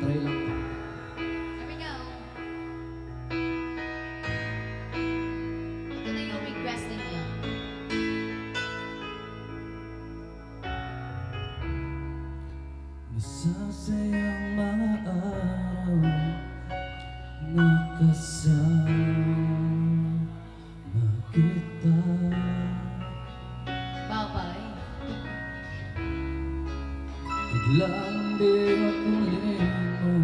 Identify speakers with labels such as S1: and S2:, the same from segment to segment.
S1: Try lang.
S2: Here we go. Ito na yung request ninyo.
S1: Masasayang mga araw na kasama kita.
S2: Bye-bye.
S1: Biglang di makulit mo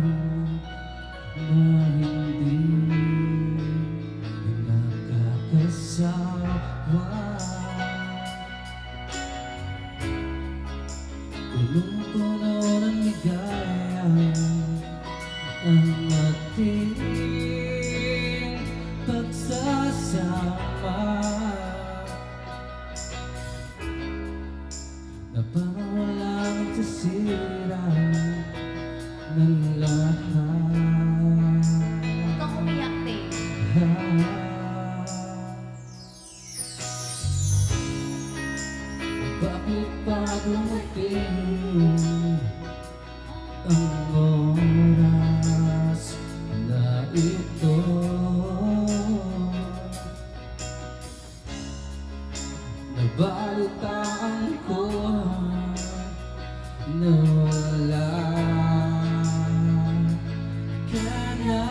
S1: na hindi nakakasawa. Punong-puno ng ligaya ang ating pagsasama, na parang walang sisira ng lahat.
S2: Huwag kang umiyak, Tay.
S1: Bakit pa dumating ang oras na ito? Nabalitaan ko na wala ka na.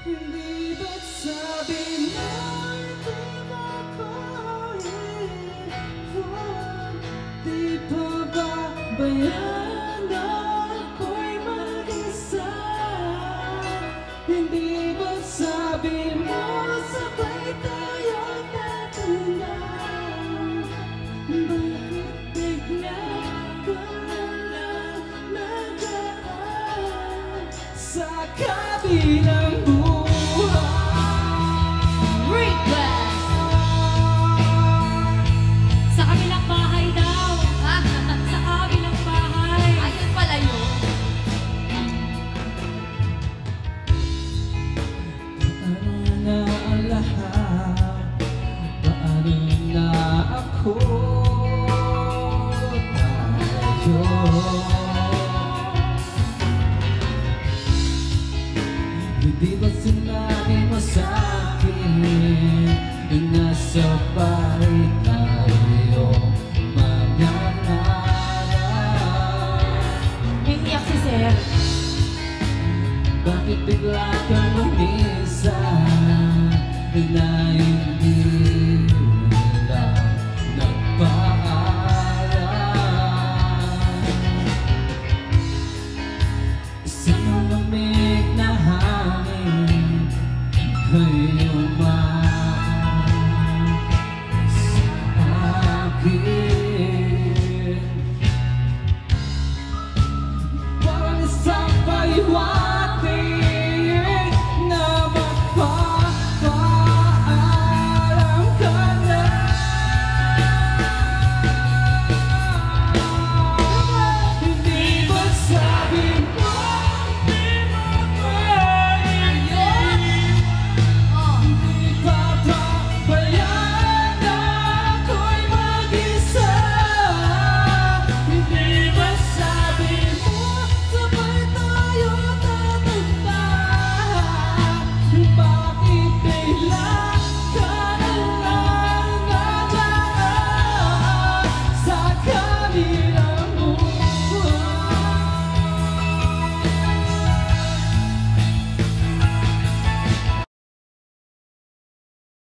S1: Hindi ba't sabi mo di ba ko iwan? Di pa ba bayan ako'y mag-isa? Hindi ba't sabi mo sabay tayo natulang? Bakit bigla ka lang nagaan sa kabilang
S3: Sa kabilang bahay daw. Sa kabilang bahay.
S2: Ayun pala yun.
S1: Paano na ang lahat? Paano na ako? Tayo. Hindi ba sinabi mo sa'kin na nasa bahay tayo manangarap?
S3: Iiyak si Sir.
S1: Bakit bigla kang umisa na hindi lang nagpaalam? Isang malamig na hangin ay umakas sa akin. Parang isang pahiwati na magpapaalam ka na. Hindi ba sabi mo di mo
S2: Ayun. Oh.
S1: Hindi pa bayan ako'y mag-isa? Hindi ba sabi mo sabay tayo tatanda? Bakit bigla ka na lang nadaan sa kabilang?